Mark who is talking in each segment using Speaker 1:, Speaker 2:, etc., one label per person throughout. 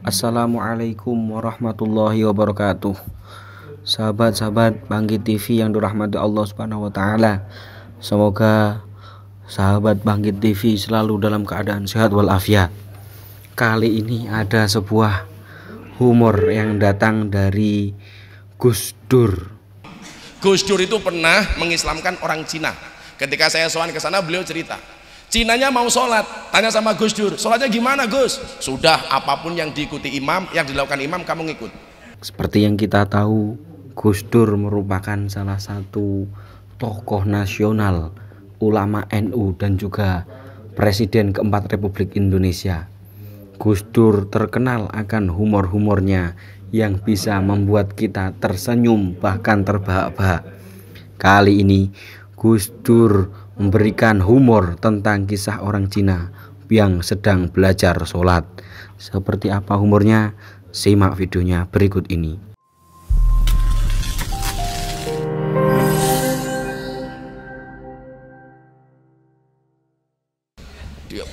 Speaker 1: Assalamualaikum warahmatullahi wabarakatuh. Sahabat-sahabat Bangkit TV yang dirahmati Allah Subhanahu wa taala. Semoga sahabat Bangkit TV selalu dalam keadaan sehat walafiat. Kali ini ada sebuah humor yang datang dari Gus Dur.
Speaker 2: Gus Dur itu pernah mengislamkan orang Cina. Ketika saya sowan ke sana, beliau cerita, Cinanya mau sholat, tanya sama Gus Dur, sholatnya gimana Gus? Sudah, apapun yang diikuti imam, yang dilakukan imam kamu ngikut.
Speaker 1: Seperti yang kita tahu, Gus Dur merupakan salah satu tokoh nasional, ulama NU dan juga Presiden keempat Republik Indonesia. Gus Dur terkenal akan humor-humornya yang bisa membuat kita tersenyum bahkan terbahak-bahak. Kali ini Gus Dur memberikan humor tentang kisah orang Cina yang sedang belajar sholat. Seperti apa humornya? Simak videonya berikut ini.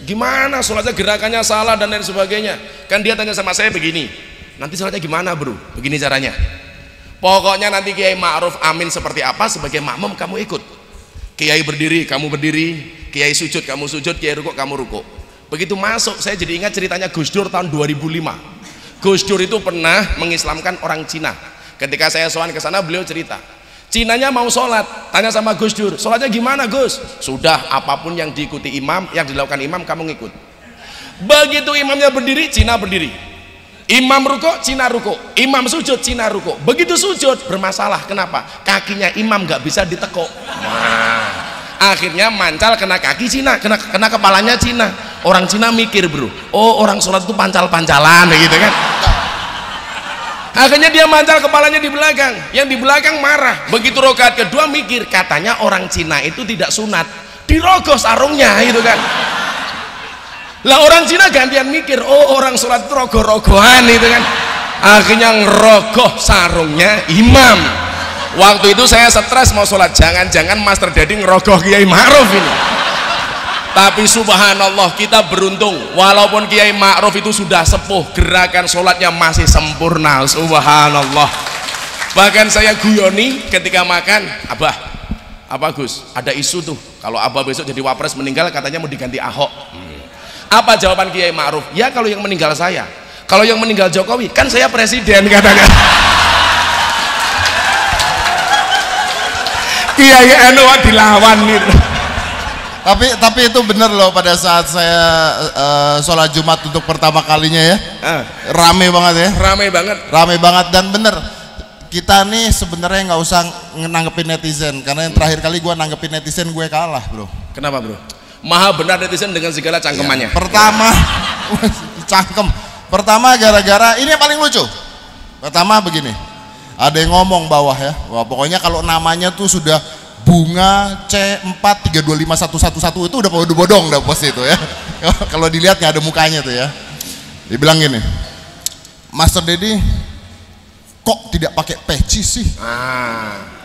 Speaker 2: Gimana sholatnya, gerakannya salah dan lain sebagainya. Kan dia tanya sama saya begini, nanti sholatnya gimana bro? Begini caranya, pokoknya nanti Kiai Ma'ruf amin seperti apa, sebagai makmum kamu ikut. Kiai berdiri, kamu berdiri. Kiai sujud, kamu sujud. Kiai rukuk, kamu rukuk. Begitu masuk, saya jadi ingat ceritanya Gus Dur tahun 2005. Gus Dur itu pernah mengislamkan orang Cina. Ketika saya sowan ke sana, beliau cerita, Cinanya mau sholat, tanya sama Gus Dur, sholatnya gimana Gus? Sudah, apapun yang diikuti imam, yang dilakukan imam kamu ngikut. Begitu imamnya berdiri, Cina berdiri. Imam rukuk, Cina rukuk. Imam sujud, Cina rukuk. Begitu sujud, bermasalah. Kenapa? Kakinya imam gak bisa ditekuk. Akhirnya mancal kena kaki Cina, kena kepalanya Cina. Orang Cina mikir bro, oh orang sholat itu pancal-pancalan gitu kan. Akhirnya dia mancal kepalanya di belakang. Yang di belakang marah. Begitu rakaat kedua mikir, katanya orang Cina itu tidak sunat, dirogoh sarungnya gitu kan. Lah orang Cina gantian mikir, oh orang sholat itu rogoh-rogohan itu kan. Akhirnya ngerogoh sarungnya imam. Waktu itu saya stres mau sholat, jangan-jangan Master Dedi ngerogoh Kiai Ma'ruf ini. Tapi subhanallah kita beruntung, walaupun Kiai Ma'ruf itu sudah sepuh, gerakan sholatnya masih sempurna, subhanallah. Bahkan saya guyoni ketika makan, Abah, apa Gus, ada isu tuh kalau Abah besok jadi wapres meninggal katanya mau diganti Ahok. Apa jawaban Kiai Ma'ruf? Ya kalau yang meninggal saya, kalau yang meninggal Jokowi kan saya presiden katanya. Kiai NU dilawan gitu.
Speaker 3: Tapi itu bener loh, pada saat saya sholat Jumat untuk pertama kalinya ya, rame banget ya, rame banget dan bener. Kita nih sebenarnya nggak usah nanggepin netizen, karena yang terakhir kali gue nanggepin netizen gue kalah bro.
Speaker 2: Kenapa bro? Maha benar netizen dengan segala cangkemannya.
Speaker 3: Ya, pertama cangkem. Pertama gara-gara ini yang paling lucu. Pertama begini, ada yang ngomong bawah ya, wah pokoknya kalau namanya tuh sudah Bunga C4325111 itu udah bodong udah post itu ya. Kalau dilihat nggak ada mukanya tuh ya. Dibilang gini, Master Dedi kok tidak pakai peci sih?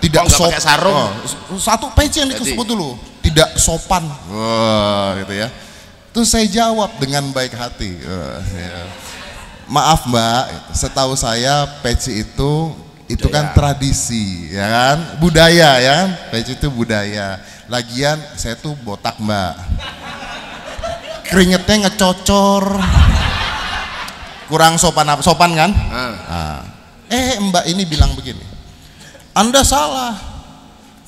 Speaker 3: Tidak
Speaker 2: pakai sarung.
Speaker 3: Satu peci yang disebut dulu, tidak sopan. Gitu ya. Terus saya jawab dengan baik hati. Ya. Maaf Mbak, setahu saya peci itu kan tradisi ya kan, budaya ya kan, peci itu budaya. Lagian saya tuh botak Mbak, keringetnya ngecocor, kurang sopan kan. Mbak ini bilang begini, Anda salah,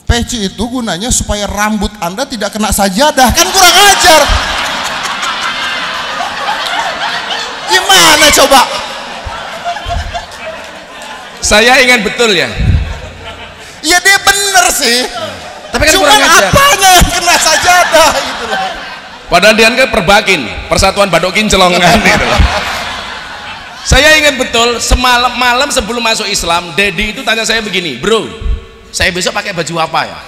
Speaker 3: peci itu gunanya supaya rambut Anda tidak kena sajadah, kan kurang ajar. Gimana coba?
Speaker 2: Saya ingat betul ya.
Speaker 3: Iya dia bener sih.
Speaker 2: Tapi kan
Speaker 3: cuman apanya yang kena sajadah gitu loh.
Speaker 2: Padahal dia kan perbakin, Persatuan Badak Kinclong kan gitu loh. Saya ingat betul malam sebelum masuk Islam, Dedi itu tanya saya begini, bro, saya besok pakai baju apa ya?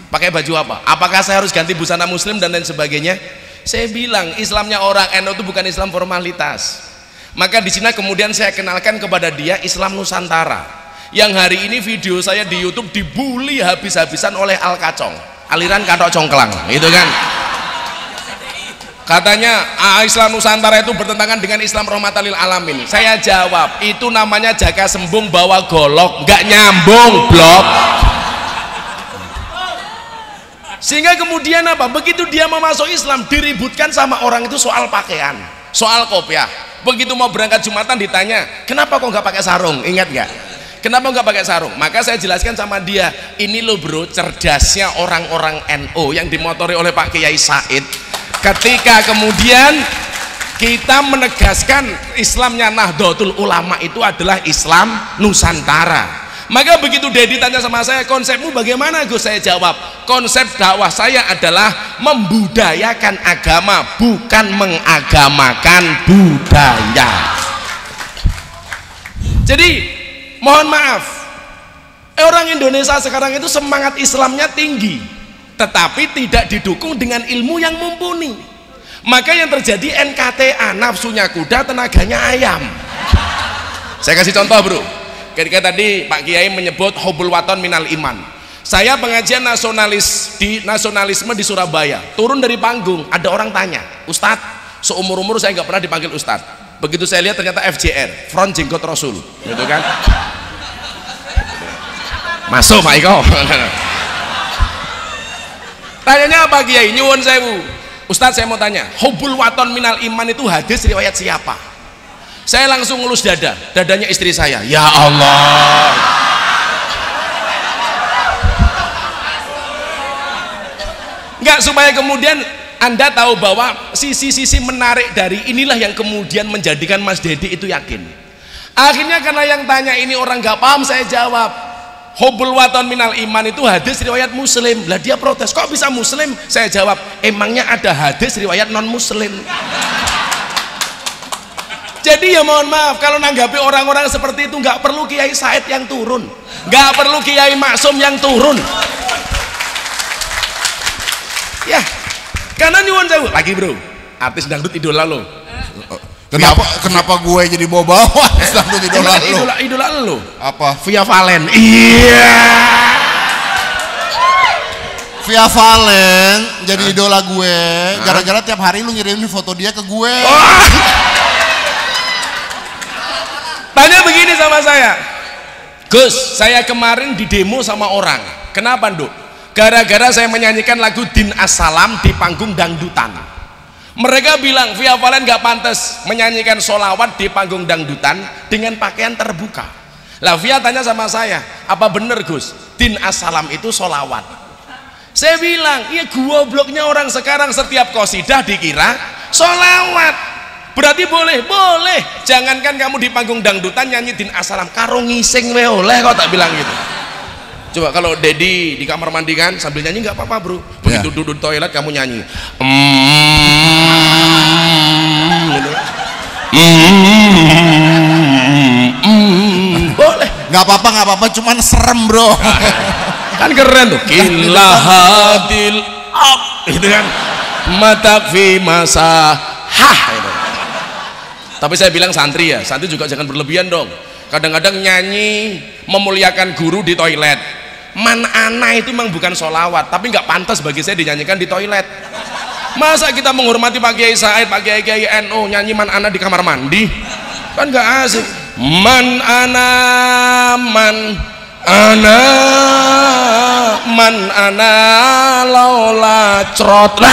Speaker 2: Pakai baju apa? Apakah saya harus ganti busana muslim dan lain sebagainya? Saya bilang Islamnya orang NU itu bukan Islam formalitas. Maka di Cina kemudian saya kenalkan kepada dia Islam Nusantara, yang hari ini video saya di YouTube dibully habis-habisan oleh Al Kacong, aliran Katok Congklang, gitu kan. Katanya Islam Nusantara itu bertentangan dengan Islam rahmatan lil alamin. Saya jawab, itu namanya jaga sembung bawa golok, nggak nyambung blok. Sehingga kemudian apa? Begitu dia mau masuk Islam diributkan sama orang itu soal pakaian, soal kopiah. Begitu mau berangkat Jumatan ditanya, kenapa kok nggak pakai sarung? Ingat nggak? Kenapa nggak pakai sarung? Maka saya jelaskan sama dia, ini loh bro, cerdasnya orang-orang NU yang dimotori oleh Pak Kiai Said. Ketika kemudian kita menegaskan Islamnya Nahdlatul Ulama itu adalah Islam Nusantara. Maka begitu Dedi tanya sama saya, konsepmu bagaimana Gus? Saya jawab, konsep dakwah saya adalah membudayakan agama, bukan mengagamakan budaya. Jadi mohon maaf, orang Indonesia sekarang itu semangat Islamnya tinggi, tetapi tidak didukung dengan ilmu yang mumpuni. Maka yang terjadi NKTA, nafsunya kuda, tenaganya ayam. Saya kasih contoh bro, ketika tadi Pak Kiai menyebut hubul waton minal iman. Saya pengajian nasionalisme di Surabaya, turun dari panggung, ada orang tanya, Ustadz, seumur-umur saya nggak pernah dipanggil Ustadz. Begitu saya lihat ternyata FJR, Front Jenggot Rasul, gitu kan? Masuk Pak Iko. Tanyanya apa Kiai? Nyuwun sewu. Ustadz, saya mau tanya, hubul waton minal iman itu hadis riwayat siapa? Saya langsung ngelus dadanya istri saya. Ya Allah. Enggak, supaya kemudian Anda tahu bahwa sisi-sisi menarik dari inilah yang kemudian menjadikan Mas Dedi itu yakin. Akhirnya karena yang tanya ini orang nggak paham, saya jawab, hubul waton minal iman itu hadis riwayat Muslim. Lah dia protes, kok bisa Muslim? Saya jawab, emangnya ada hadis riwayat non Muslim? Jadi ya mohon maaf, kalau nanggapi orang-orang seperti itu nggak perlu Kiai Said yang turun, nggak perlu Kiai Maksum yang turun. Ya, karena nyuwun sewu lagi bro, artis dangdut idola lo.
Speaker 3: Kenapa gue jadi bawa dangdut idola lo?
Speaker 2: Idola lo
Speaker 3: Apa?
Speaker 2: Via Valen. Iya.
Speaker 3: Via Valen jadi idola gue gara-gara tiap hari lu ngirimin foto dia ke gue.
Speaker 2: Tanya begini sama saya, Gus, saya kemarin di demo sama orang. Kenapa Nduk? Gara-gara saya menyanyikan lagu Din As-Salam di panggung dangdutan. Mereka bilang Via Valen gak pantas menyanyikan sholawat di panggung dangdutan dengan pakaian terbuka. Lah Via tanya sama saya, apa bener Gus, Din As-Salam itu sholawat? Saya bilang, iya gobloknya orang sekarang setiap qasidah dikira sholawat. Berarti boleh, boleh. Jangankan kamu di panggung dangdutan nyanyi Din As-Salam, karo ngising we oleh, kok tak bilang gitu. Coba kalau Dedi di kamar mandi kan sambil nyanyi nggak apa-apa bro. Begitu duduk di toilet kamu nyanyi. Boleh.
Speaker 3: Nggak apa-apa, cuman serem bro.
Speaker 2: Kan keren tuh. Kilahadil ab, gitu kan. Mata fi masa hah. Gitu. Tapi saya bilang santri ya, santri juga jangan berlebihan dong. Kadang-kadang nyanyi memuliakan guru di toilet. Man ana itu memang bukan sholawat, tapi nggak pantas bagi saya dinyanyikan di toilet. Masa kita menghormati Pak Kiai Said, Pak Kiai NU nyanyi man ana di kamar mandi? Kan nggak asik. Man ana, man ana, man ana laula crot.